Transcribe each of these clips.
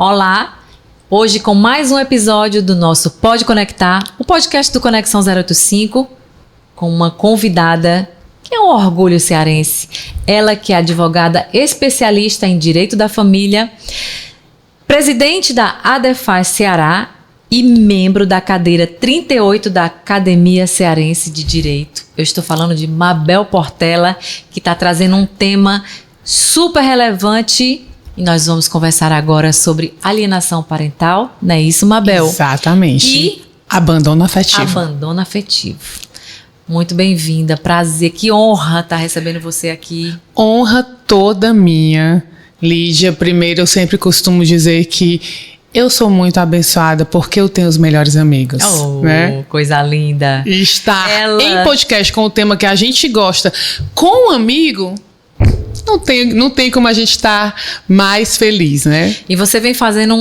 Olá, hoje com mais um episódio do nosso Pode Conectar, o podcast do Conexão 085, com uma convidada que é um orgulho cearense. Ela que é advogada especialista em Direito da Família, presidente da ADEFAS Ceará e membro da cadeira 38 da Academia Cearense de Direito. Eu estou falando de Mabel Portela, que está trazendo um tema super relevante e nós vamos conversar agora sobre alienação parental, não é isso, Mabel? Exatamente. E abandono afetivo. Abandono afetivo. Muito bem-vinda, prazer, que honra estar recebendo você aqui. Honra toda minha, Lídia. Primeiro, eu sempre costumo dizer que eu sou muito abençoada porque eu tenho os melhores amigos. Né? Coisa linda. E estar em podcast com o tema que a gente gosta com um amigo, não tem como a gente estar mais feliz, né? E você vem fazendo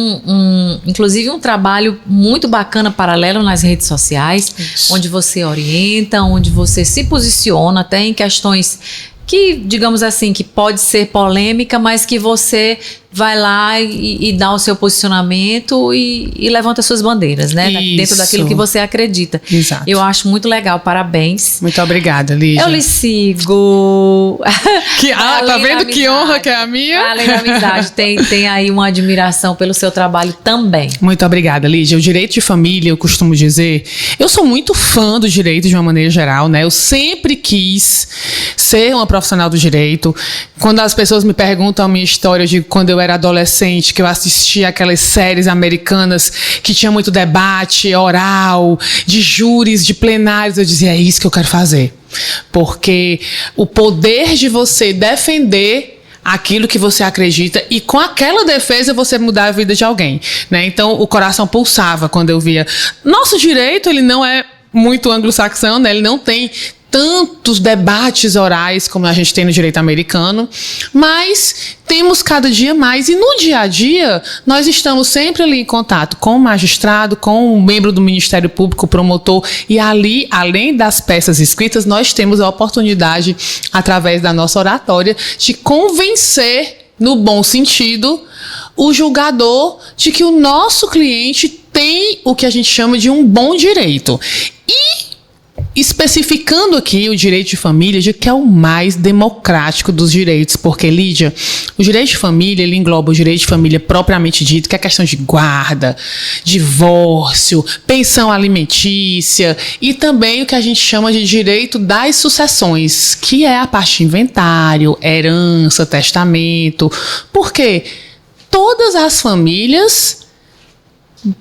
inclusive um trabalho muito bacana, paralelo nas redes sociais, onde você orienta, onde você se posiciona até em questões que, digamos assim, que pode ser polêmica, mas que você vai lá e dá o seu posicionamento e levanta suas bandeiras, né? Isso. Dentro daquilo que você acredita. Exato. Eu acho muito legal, parabéns. Muito obrigada, Lídia. Eu lhe sigo. Tá vendo que honra que é a minha? Além da amizade, tem aí uma admiração pelo seu trabalho também. Muito obrigada, Lídia. O direito de família, eu costumo dizer, eu sou muito fã do direito de uma maneira geral, né? Eu sempre quis ser uma profissional do direito. Quando as pessoas me perguntam a minha história de quando eu era adolescente, que eu assistia aquelas séries americanas que tinha muito debate oral, de júris, de plenários, eu dizia, é isso que eu quero fazer. Porque o poder de você defender aquilo que você acredita e com aquela defesa você mudar a vida de alguém, né? Então o coração pulsava quando eu via. Nosso direito, ele não é muito anglo-saxão, né? Ele não tem tantos debates orais como a gente tem no direito americano, mas temos cada dia mais e no dia a dia nós estamos sempre ali em contato com o magistrado, com o membro do Ministério Público, o promotor, e ali, além das peças escritas, nós temos a oportunidade, através da nossa oratória, de convencer, no bom sentido, o julgador de que o nosso cliente tem o que a gente chama de um bom direito. E especificando aqui o direito de família, de que é o mais democrático dos direitos, porque, Lídia, o direito de família, ele engloba o direito de família propriamente dito, que é a questão de guarda, divórcio, pensão alimentícia e também o que a gente chama de direito das sucessões, que é a parte de inventário, herança, testamento. Por quê? Todas as famílias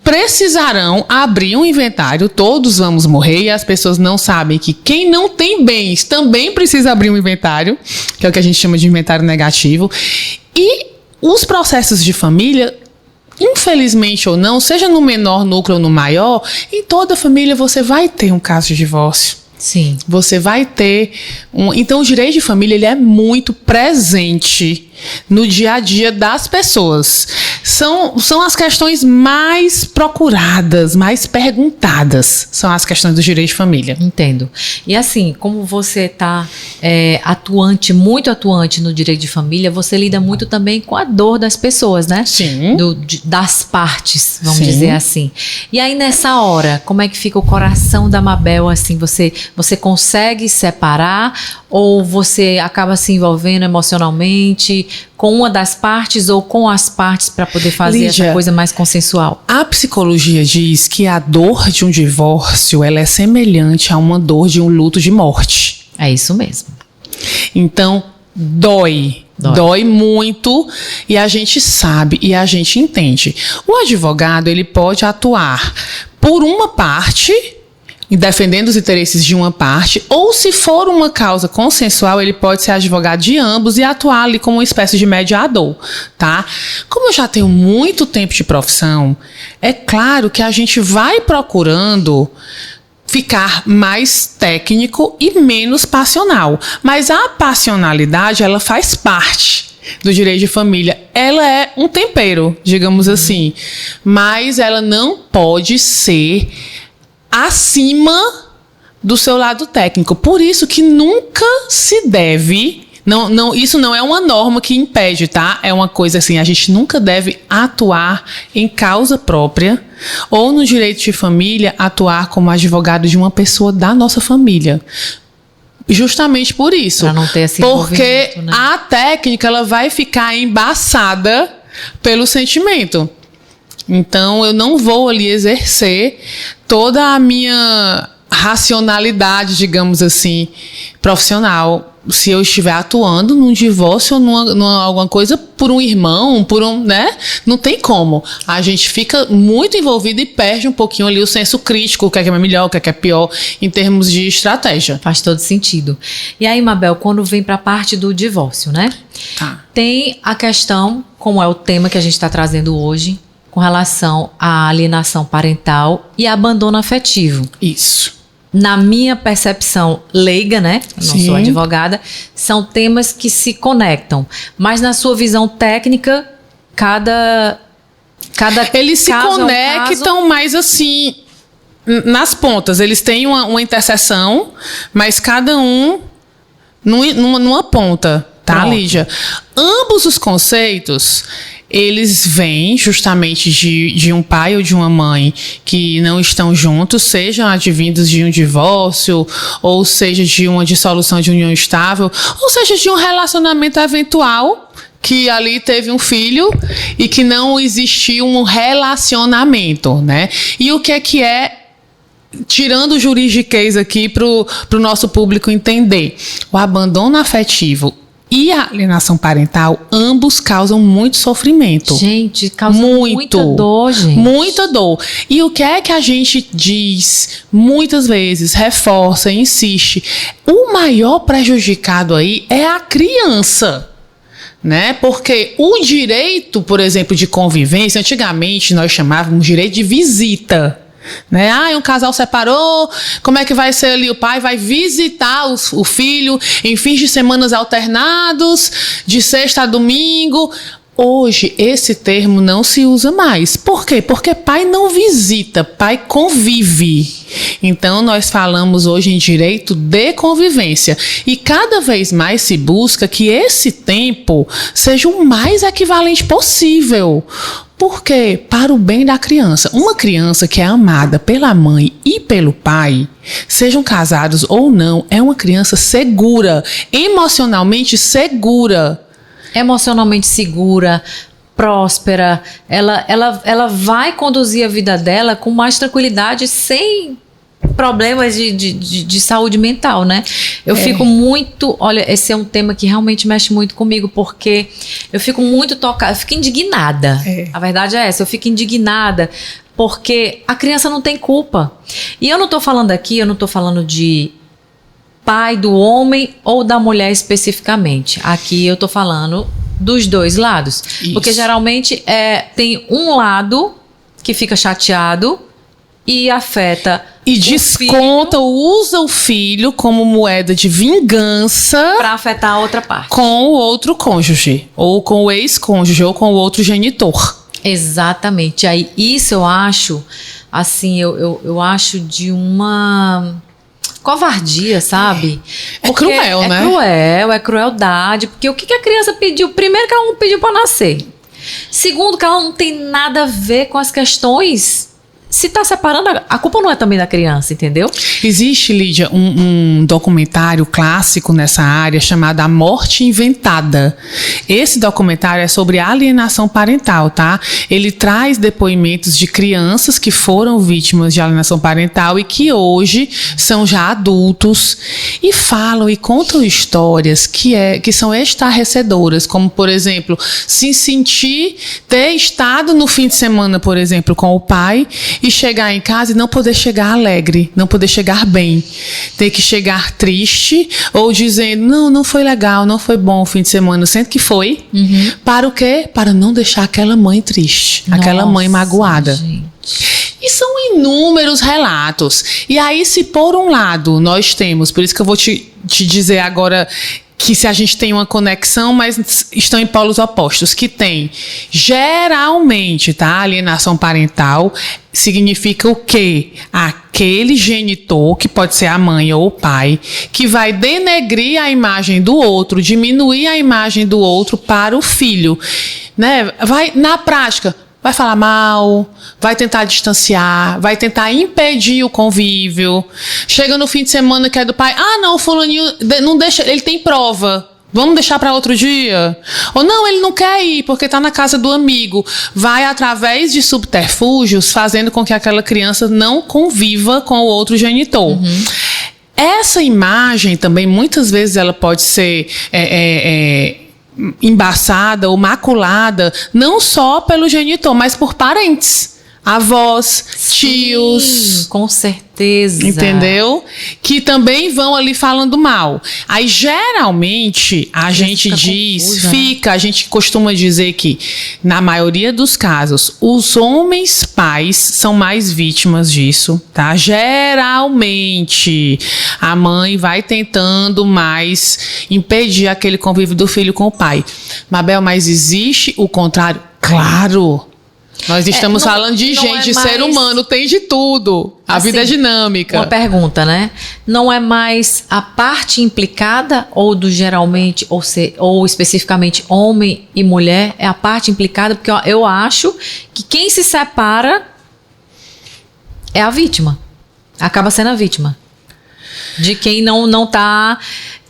precisarão abrir um inventário, todos vamos morrer e as pessoas não sabem que quem não tem bens também precisa abrir um inventário, que é o que a gente chama de inventário negativo. E os processos de família, infelizmente ou não, seja no menor núcleo ou no maior, em toda família você vai ter um caso de divórcio. Sim. Você vai ter Então o direito de família, ele é muito presente no dia a dia das pessoas. São as questões mais procuradas, mais perguntadas, são as questões do direito de família. Entendo. E assim, como você está muito atuante no direito de família, você lida muito também com a dor das pessoas, né? Sim. Das partes, vamos Sim. dizer assim. E aí nessa hora, como é que fica o coração da Mabel, assim, você consegue separar ou você acaba se envolvendo emocionalmente com uma das partes ou com as partes para poder fazer, Lídia, essa coisa mais consensual? A psicologia diz que a dor de um divórcio, ela é semelhante a uma dor de um luto de morte. É isso mesmo. Então, dói muito e a gente sabe e a gente entende. O advogado, ele pode atuar por uma parte, defendendo os interesses de uma parte, ou se for uma causa consensual, ele pode ser advogado de ambos e atuar ali como uma espécie de mediador, tá? Como eu já tenho muito tempo de profissão, é claro que a gente vai procurando ficar mais técnico e menos passional, mas a passionalidade, ela faz parte do direito de família. Ela é um tempero, digamos assim, mas ela não pode ser acima do seu lado técnico. Por isso que nunca se deve, Isso não é uma norma que impede, tá? É uma coisa assim, a gente nunca deve atuar em causa própria ou no direito de família atuar como advogado de uma pessoa da nossa família. Justamente por isso. Pra não ter esse porque envolvimento, né? a técnica ela vai ficar embaçada pelo sentimento. Então, eu não vou ali exercer toda a minha racionalidade, digamos assim, profissional, se eu estiver atuando num divórcio ou numa alguma coisa por um irmão, né? Não tem como. A gente fica muito envolvido e perde um pouquinho ali o senso crítico, o que é melhor, o que é pior, em termos de estratégia. Faz todo sentido. E aí, Mabel, quando vem para a parte do divórcio, né? Tá. Tem a questão, como é o tema que a gente está trazendo hoje, com relação à alienação parental e abandono afetivo. Isso. Na minha percepção leiga, né? Eu não sou advogada, são temas que se conectam. Mas na sua visão técnica, cada eles se caso conectam, mas assim, nas pontas. Eles têm uma interseção, mas cada um numa ponta, tá, Pronto. Lígia? Ambos os conceitos, eles vêm justamente de um pai ou de uma mãe que não estão juntos, sejam advindos de um divórcio, ou seja de uma dissolução de união estável, ou seja de um relacionamento eventual, que ali teve um filho e que não existiu um relacionamento, né? E o que é tirando o juridiquês aqui para o nosso público entender, o abandono afetivo e a alienação parental, ambos causam muito sofrimento. Gente, causa muita dor, gente. Muita dor. E o que é que a gente diz muitas vezes, reforça, insiste? O maior prejudicado aí é a criança. Né? Porque o direito, por exemplo, de convivência, antigamente nós chamávamos direito de visita. Né? Um casal separou, como é que vai ser ali? O pai vai visitar o filho em fins de semanas alternados, de sexta a domingo. Hoje, esse termo não se usa mais. Por quê? Porque pai não visita, pai convive. Então, nós falamos hoje em direito de convivência. E cada vez mais se busca que esse tempo seja o mais equivalente possível. Por quê? Para o bem da criança. Uma criança que é amada pela mãe e pelo pai, sejam casados ou não, é uma criança segura, emocionalmente segura. Emocionalmente segura, próspera, ela vai conduzir a vida dela com mais tranquilidade, sem problemas de saúde mental, né? Eu fico muito... Olha, esse é um tema que realmente mexe muito comigo, porque eu fico muito tocada, eu fico indignada. A verdade é essa, eu fico indignada, porque a criança não tem culpa. E eu não tô falando aqui, eu não tô falando de pai do homem ou da mulher especificamente. Aqui eu tô falando dos dois lados. Isso. Porque geralmente tem um lado que fica chateado e afeta e desconta, usa o filho como moeda de vingança para afetar a outra parte. Com o outro cônjuge, ou com o ex-cônjuge, ou com o outro genitor. Exatamente. Aí isso eu acho, assim, eu acho de uma covardia, sabe? É cruel, né? É crueldade, porque o que a criança pediu? Primeiro, que ela não pediu para nascer. Segundo, que ela não tem nada a ver com as questões. Se tá separando, a culpa não é também da criança, entendeu? Existe, Lídia, um documentário clássico nessa área chamado A Morte Inventada. Esse documentário é sobre alienação parental, tá? Ele traz depoimentos de crianças que foram vítimas de alienação parental e que hoje são já adultos e falam e contam histórias que são estarrecedoras, como, por exemplo, se sentir ter estado no fim de semana, por exemplo, com o pai e chegar em casa e não poder chegar alegre, não poder chegar bem. Ter que chegar triste ou dizendo, não foi legal, não foi bom o fim de semana, sendo que foi. Uhum. Para o quê? Para não deixar aquela mãe triste, aquela mãe magoada. Gente. E são inúmeros relatos. E aí, se por um lado nós temos, por isso que eu vou te dizer agora que se a gente tem uma conexão, mas estão em polos opostos, que tem geralmente, tá? Alienação parental significa o quê? Aquele genitor, que pode ser a mãe ou o pai, que vai denegrir a imagem do outro, diminuir a imagem do outro para o filho, né? Vai, na prática, vai falar mal, vai tentar distanciar, vai tentar impedir o convívio. Chega no fim de semana que é do pai, não, o fulaninho não deixa, ele tem prova, vamos deixar para outro dia. Ou não, ele não quer ir porque está na casa do amigo. Vai através de subterfúgios fazendo com que aquela criança não conviva com o outro genitor. Essa imagem também, muitas vezes, ela pode ser embaçada ou maculada, não só pelo genitor, mas por parentes, avós, tios. Com certeza. Entendeu? Que também vão ali falando mal. Aí, geralmente, a gente a gente costuma dizer que, na maioria dos casos, os homens pais são mais vítimas disso, tá? Geralmente, a mãe vai tentando mais impedir aquele convívio do filho com o pai. Mabel, mas existe o contrário? Claro! Nós estamos falando de gente, ser humano tem de tudo. A vida é dinâmica. Uma pergunta, né? Não é mais a parte implicada ou do geralmente, ou especificamente homem e mulher, é a parte implicada? Porque eu acho que quem se separa é a vítima. Acaba sendo a vítima. De quem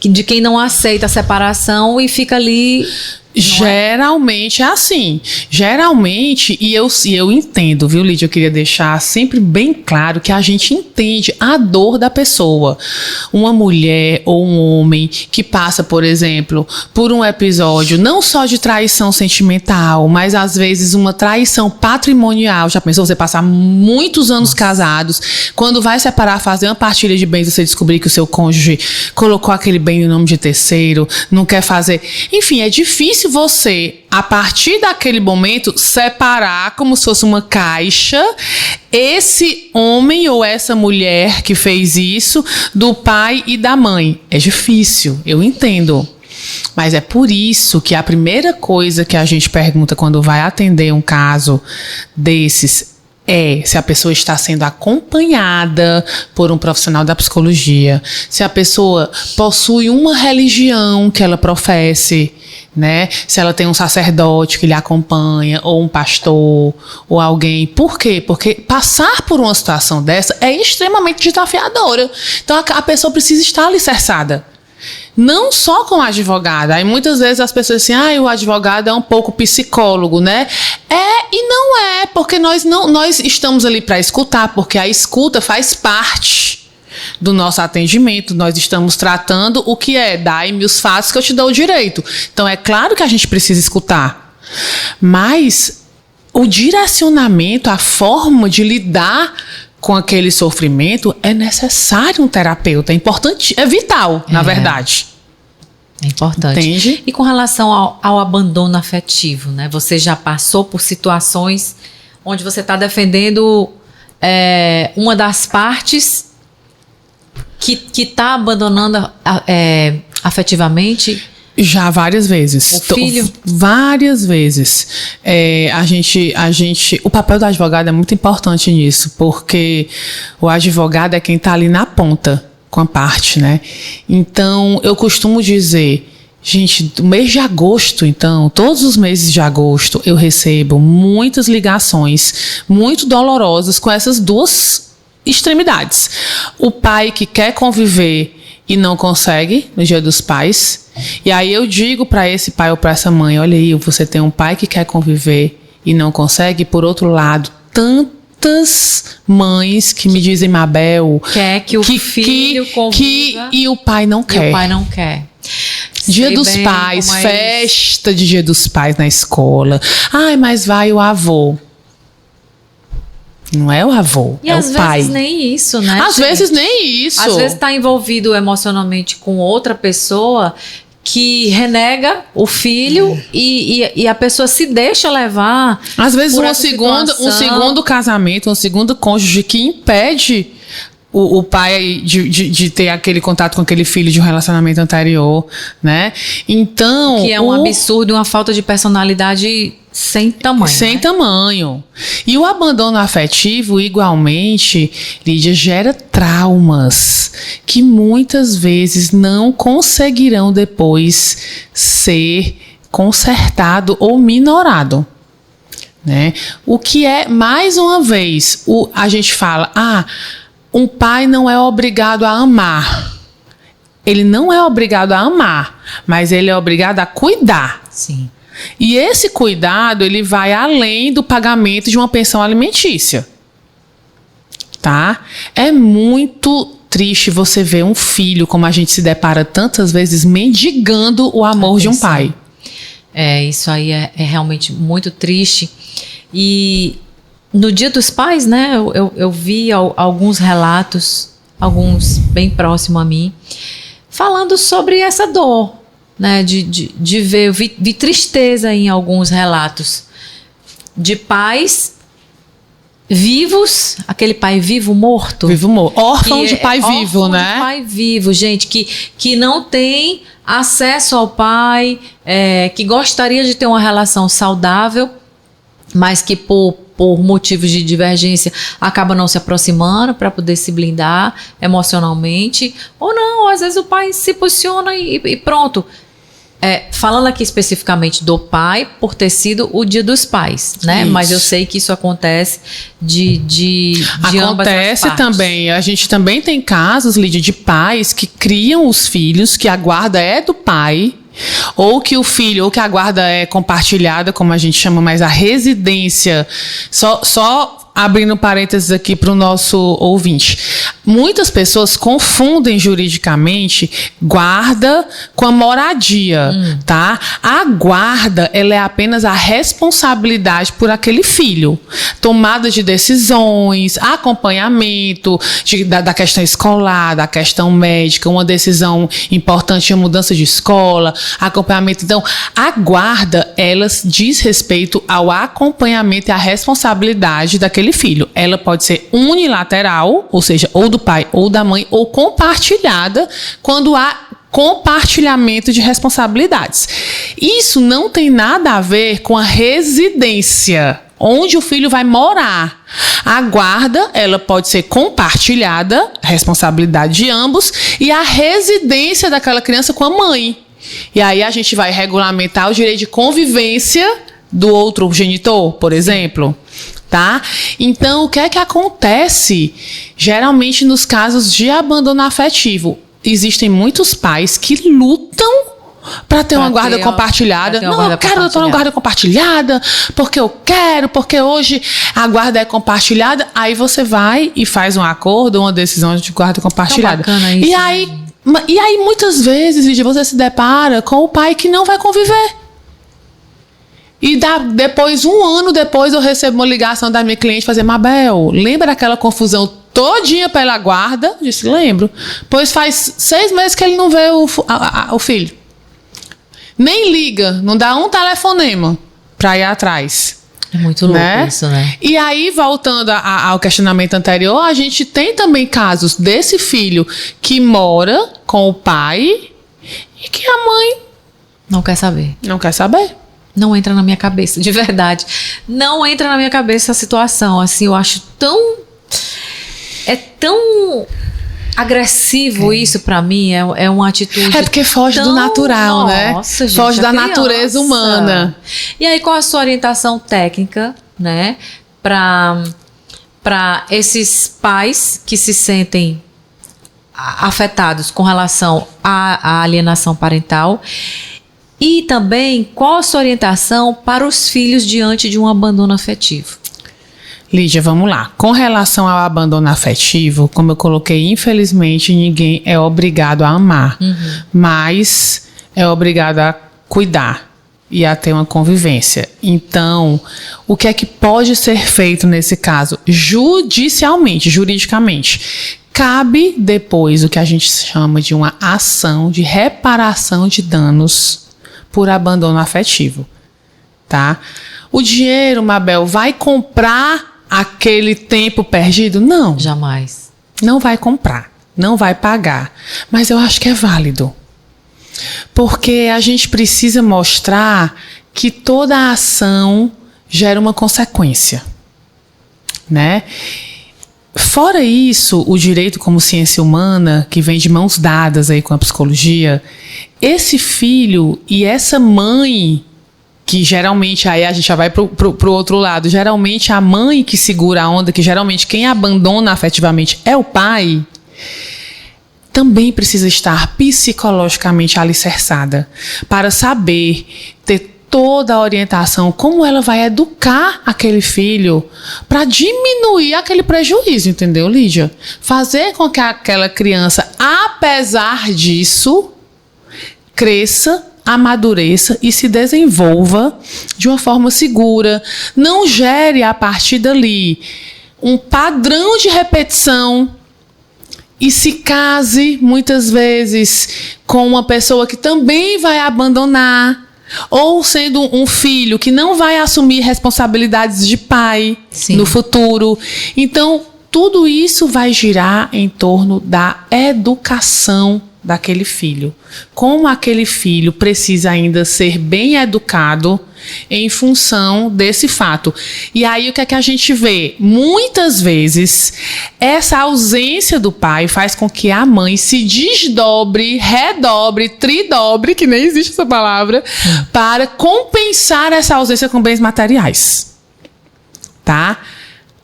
de quem não aceita a separação e fica ali. Geralmente é assim. Geralmente, e eu entendo, viu, Lídia? Eu queria deixar sempre bem claro que a gente entende a dor da pessoa. Uma mulher ou um homem que passa, por exemplo, por um episódio não só de traição sentimental, mas às vezes uma traição patrimonial. Já pensou você passar muitos anos casados, quando vai separar, fazer uma partilha de bens, você descobrir que o seu cônjuge colocou aquele bem no nome de terceiro, não quer fazer. Enfim, é difícil você, a partir daquele momento, separar como se fosse uma caixa esse homem ou essa mulher que fez isso do pai e da mãe. É difícil, eu entendo. Mas é por isso que a primeira coisa que a gente pergunta quando vai atender um caso desses é se a pessoa está sendo acompanhada por um profissional da psicologia, se a pessoa possui uma religião que ela professe, né? Se ela tem um sacerdote que lhe acompanha, ou um pastor, ou alguém. Por quê? Porque passar por uma situação dessa é extremamente desafiadora. Então a pessoa precisa estar alicerçada. Não só com o advogado. Aí muitas vezes as pessoas dizem, o advogado é um pouco psicólogo, né? E não é, porque nós estamos ali para escutar, porque a escuta faz parte do nosso atendimento. Nós estamos tratando o que é, dai-me os fatos que eu te dou o direito. Então é claro que a gente precisa escutar. Mas o direcionamento, a forma de lidar com aquele sofrimento, é necessário um terapeuta. É importante, é vital, na verdade. É importante. Entende? E com relação ao abandono afetivo, né? Você já passou por situações onde você está defendendo uma das partes que está abandonando afetivamente? Já várias vezes. O filho? Várias vezes. O papel do advogado é muito importante nisso, porque o advogado é quem está ali na ponta com a parte, né? Então, eu costumo dizer, gente, no mês de agosto, então, todos os meses de agosto, eu recebo muitas ligações muito dolorosas com essas duas extremidades. O pai que quer conviver e não consegue no Dia dos Pais. E aí eu digo para esse pai ou para essa mãe, olha aí, você tem um pai que quer conviver e não consegue. Por outro lado, tantas mães que me dizem, Mabel, quer que o filho conviva e o pai não quer. E o pai não quer. Dia dos Pais, festa de Dia dos Pais na escola. Ai, mas vai o avô. Não é o avô, e é o pai. E às vezes nem isso, né? Às vezes nem isso. Às vezes está envolvido emocionalmente com outra pessoa que renega o filho e a pessoa se deixa levar. Às vezes um segundo casamento, um segundo cônjuge que impede o pai de ter aquele contato com aquele filho de um relacionamento anterior, né? Então... Que é um absurdo, uma falta de personalidade sem tamanho. Sem né? tamanho. E o abandono afetivo, igualmente, Lídia, gera traumas que muitas vezes não conseguirão depois ser consertado ou minorado. Né? O que é, mais uma vez, a gente fala... um pai não é obrigado a amar. Ele não é obrigado a amar, mas ele é obrigado a cuidar. Sim. E esse cuidado, ele vai além do pagamento de uma pensão alimentícia. Tá? É muito triste você ver um filho, como a gente se depara tantas vezes, mendigando o amor de um pai. Isso aí é realmente muito triste. E... no Dia dos Pais, né, eu vi alguns relatos, alguns bem próximos a mim, falando sobre essa dor, né, de ver, eu vi tristeza em alguns relatos de pais vivos, aquele pai vivo morto. Vivo morto. Órfão de pai vivo, né? Órfão de pai vivo, gente, que não tem acesso ao pai, que gostaria de ter uma relação saudável, mas que por motivos de divergência acaba não se aproximando para poder se blindar emocionalmente, ou não, às vezes o pai se posiciona e pronto. Falando aqui especificamente do pai, por ter sido o Dia dos Pais, né? Isso. Mas eu sei que isso acontece de ambas as partes. Também. A gente também tem casos, Lídia, de pais que criam os filhos, que a guarda é do pai, ou que o filho, ou que a guarda é compartilhada, como a gente chama, mas a residência, só abrindo parênteses aqui para o nosso ouvinte. Muitas pessoas confundem juridicamente guarda com a moradia, tá? A guarda, ela é apenas a responsabilidade por aquele filho. Tomada de decisões, acompanhamento da questão escolar, da questão médica, uma decisão importante, uma mudança de escola, acompanhamento. Então, a guarda, ela diz respeito ao acompanhamento e à responsabilidade daquele filho. Ela pode ser unilateral, ou seja, ou do pai ou da mãe, ou compartilhada, quando há compartilhamento de responsabilidades. Isso não tem nada a ver com a residência, onde o filho vai morar. A guarda, ela pode ser compartilhada, responsabilidade de ambos, e a residência daquela criança com a mãe. E aí a gente vai regulamentar o direito de convivência do outro genitor, por exemplo. Tá? Então, o que é que acontece? Geralmente, nos casos de abandono afetivo, existem muitos pais que lutam para ter uma guarda compartilhada. Não, eu quero ter uma guarda compartilhada, porque eu quero, porque hoje a guarda é compartilhada. Aí você vai e faz um acordo, uma decisão de guarda compartilhada. Tão bacana isso, e aí, muitas vezes, Lídia, você se depara com o pai que não vai conviver. E depois, um ano depois, eu recebo uma ligação da minha cliente fazer: Mabel, lembra aquela confusão todinha pela guarda? Eu disse: lembro. Pois faz 6 meses que ele não vê o filho. Nem liga, não dá um telefonema para ir atrás. É muito louco, né? Isso, né? E aí, voltando ao questionamento anterior, a gente tem também casos desse filho que mora com o pai e que a mãe não quer saber. Não quer saber. Não entra na minha cabeça, de verdade. Não entra na minha cabeça a situação. Assim, eu acho tão... É tão agressivo isso pra mim. É uma atitude... É porque foge do natural, né? Nossa, gente, foge da natureza humana. E aí, qual a sua orientação técnica, né? Pra esses pais que se sentem afetados com relação à alienação parental? E também, qual a sua orientação para os filhos diante de um abandono afetivo? Lídia, vamos lá. Com relação ao abandono afetivo, como eu coloquei, infelizmente ninguém é obrigado a amar, mas é obrigado a cuidar e a ter uma convivência. Então, o que é que pode ser feito nesse caso? Juridicamente, cabe depois o que a gente chama de uma ação de reparação de danos por abandono afetivo, tá? O dinheiro, Mabel, vai comprar aquele tempo perdido? Não. Jamais. não vai comprar, não vai pagar. Mas eu acho que é válido. Porque a gente precisa mostrar que toda ação gera uma consequência, né? Fora isso, o direito como ciência humana, que vem de mãos dadas aí com a psicologia, esse filho e essa mãe, que geralmente, aí a gente já vai pro outro lado, geralmente a mãe que segura a onda, que geralmente quem abandona afetivamente é o pai, também precisa estar psicologicamente alicerçada para saber ter toda a orientação, como ela vai educar aquele filho para diminuir aquele prejuízo, entendeu, Lídia? Fazer com que aquela criança, apesar disso, cresça, amadureça e se desenvolva de uma forma segura. Não gere a partir dali um padrão de repetição e se case muitas vezes com uma pessoa que também vai abandonar, ou sendo um filho que não vai assumir responsabilidades de pai no futuro. Então, tudo isso vai girar em torno da educação daquele filho. Como aquele filho precisa ainda ser bem educado em função desse fato. E aí o que é que a gente vê? Muitas vezes essa ausência do pai faz com que a mãe se desdobre, redobre, tridobre, que nem existe essa palavra, para compensar essa ausência com bens materiais. Tá?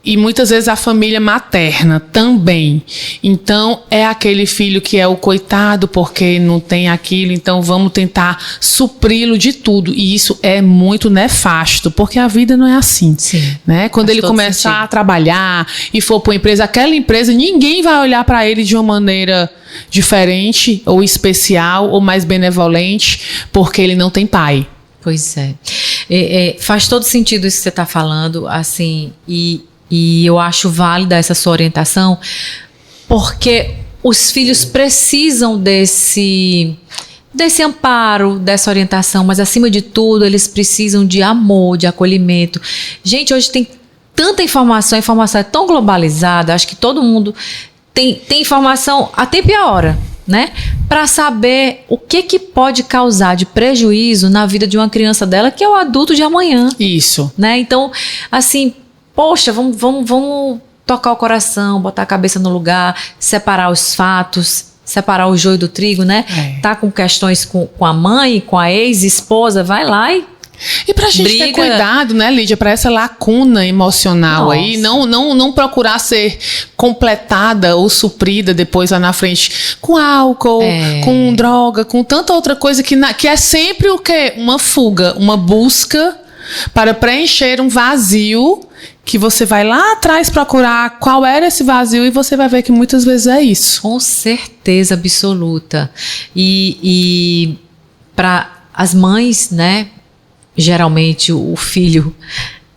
E muitas vezes a família materna também. Então, é aquele filho que é o coitado porque não tem aquilo, então vamos tentar supri-lo de tudo. E isso é muito nefasto, porque a vida não é assim. Né? Quando ele começar a trabalhar e for para uma empresa, aquela empresa, ninguém vai olhar para ele de uma maneira diferente, ou especial, ou mais benevolente, porque ele não tem pai. Pois é. Faz todo sentido isso que você está falando, assim, e eu acho válida essa sua orientação, porque os filhos precisam desse amparo, dessa orientação, mas acima de tudo eles precisam de amor, de acolhimento. Gente, hoje tem tanta informação, a informação é tão globalizada, acho que todo mundo tem informação a tempo e a hora, né? Para saber o que pode causar de prejuízo na vida de uma criança dela, que é o adulto de amanhã. Isso. Né? Então, assim, poxa, vamos tocar o coração, botar a cabeça no lugar, separar os fatos, separar o joio do trigo, né? Tá com questões com a mãe, com a ex-esposa, vai lá e pra gente ter cuidado, né, Lídia, pra essa lacuna emocional. Nossa. Aí, não procurar ser completada ou suprida depois lá na frente com álcool, com droga, com tanta outra coisa que é sempre o quê? Uma fuga, uma busca para preencher um vazio que você vai lá atrás procurar qual era esse vazio e você vai ver que muitas vezes é isso. Com certeza absoluta. E para as mães, né? Geralmente o filho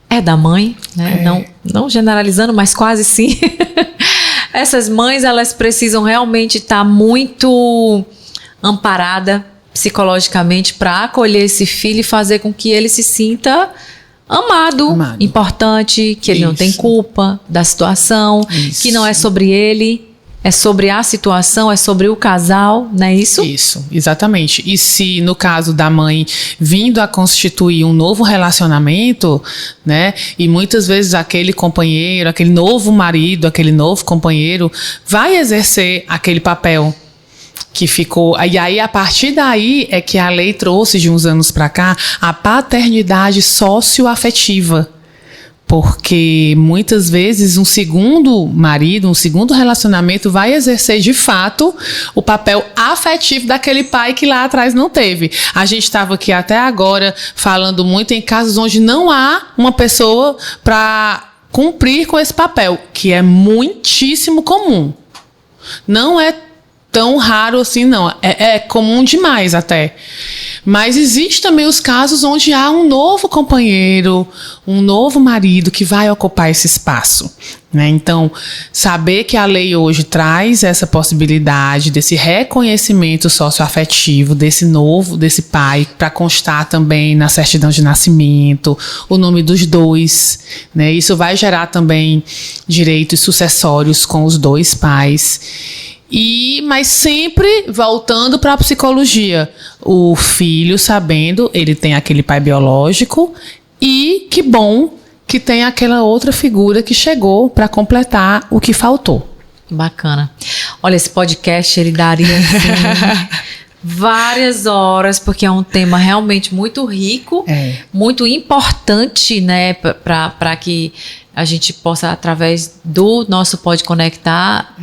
é da mãe, né? Não generalizando, mas quase sim. Essas mães, elas precisam realmente estar muito amparadas psicologicamente para acolher esse filho e fazer com que ele se sinta amado. Importante, que ele não tem culpa da situação, que não é sobre ele, é sobre a situação, é sobre o casal, não é isso? Isso, exatamente. E se no caso da mãe vindo a constituir um novo relacionamento, né, e muitas vezes aquele companheiro, aquele novo marido, aquele novo companheiro vai exercer aquele papel que ficou. E aí, a partir daí, é que a lei trouxe, de uns anos para cá, a paternidade socioafetiva. Porque muitas vezes um segundo marido, um segundo relacionamento vai exercer de fato o papel afetivo daquele pai que lá atrás não teve. A gente estava aqui até agora falando muito em casos onde não há uma pessoa para cumprir com esse papel, que é muitíssimo comum. Não é tão raro assim, não. É comum demais até. Mas existe também os casos onde há um novo companheiro, um novo marido que vai ocupar esse espaço, né? Então, saber que a lei hoje traz essa possibilidade desse reconhecimento socioafetivo desse pai, para constar também na certidão de nascimento, o nome dos dois, né? Isso vai gerar também direitos sucessórios com os dois pais. Mas sempre voltando para a psicologia. O filho sabendo, ele tem aquele pai biológico e que bom que tem aquela outra figura que chegou para completar o que faltou. Bacana. Olha, esse podcast, ele daria assim, várias horas, porque é um tema realmente muito rico, muito importante, né, para que a gente possa, através do nosso Pode Conectar,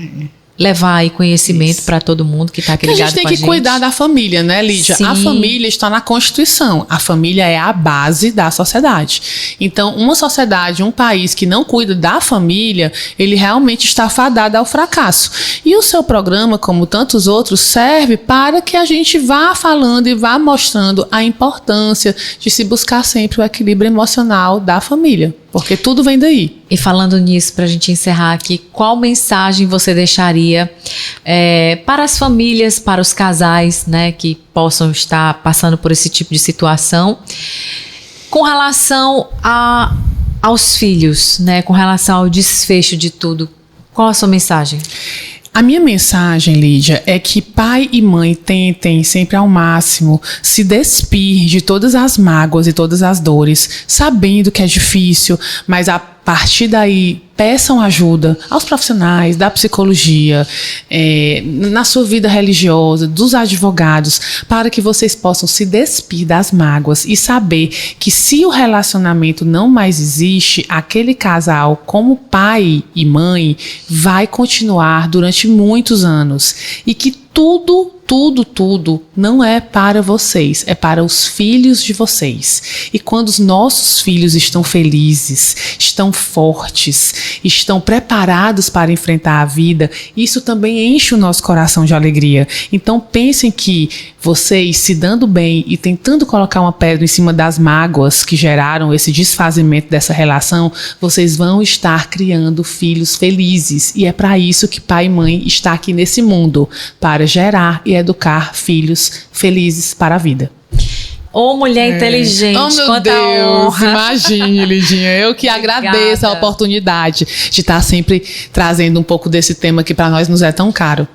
levar aí conhecimento para todo mundo que está aqui ligado com a gente. A gente tem que cuidar da família, né, Lídia? Sim. A família está na Constituição. A família é a base da sociedade. Então, uma sociedade, um país que não cuida da família, ele realmente está fadado ao fracasso. E o seu programa, como tantos outros, serve para que a gente vá falando e vá mostrando a importância de se buscar sempre o equilíbrio emocional da família. Porque tudo vem daí. E falando nisso, para a gente encerrar aqui, qual mensagem você deixaria para as famílias, para os casais, né, que possam estar passando por esse tipo de situação, com relação aos filhos, né, com relação ao desfecho de tudo? Qual a sua mensagem? A minha mensagem, Lídia, é que pai e mãe tentem sempre ao máximo se despir de todas as mágoas e todas as dores, sabendo que é difícil, mas a partir daí peçam ajuda aos profissionais da psicologia, na sua vida religiosa, dos advogados, para que vocês possam se despir das mágoas e saber que se o relacionamento não mais existe, aquele casal, como pai e mãe, vai continuar durante muitos anos e que tudo não é para vocês, é para os filhos de vocês. E quando os nossos filhos estão felizes, estão fortes, estão preparados para enfrentar a vida, isso também enche o nosso coração de alegria. Então pensem que vocês, se dando bem e tentando colocar uma pedra em cima das mágoas que geraram esse desfazimento dessa relação, vocês vão estar criando filhos felizes. E é para isso que pai e mãe está aqui nesse mundo, para gerar e educar filhos felizes para a vida. Ô, mulher inteligente, oh, meu Deus, imagine, Lidinha, eu que agradeço a oportunidade de estar sempre trazendo um pouco desse tema que para nós nos é tão caro.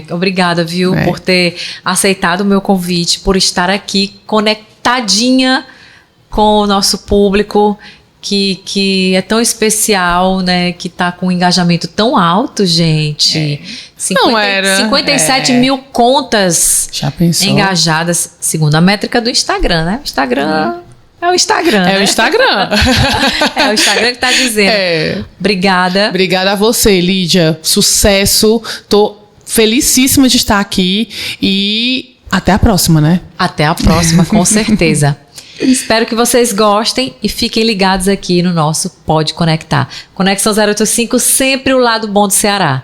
Obrigada, viu, por ter aceitado o meu convite, por estar aqui conectadinha com o nosso público, que é tão especial, né? Que tá com um engajamento tão alto, gente. 57 mil contas engajadas, segundo a métrica do Instagram, né? O Instagram é o Instagram, né? É o Instagram. É o Instagram que tá dizendo. Obrigada. Obrigada a você, Lídia. Sucesso. Tô felicíssima de estar aqui e até a próxima, né? Até a próxima, com certeza. Espero que vocês gostem e fiquem ligados aqui no nosso Pode Conectar. Conexão 085, sempre o lado bom do Ceará.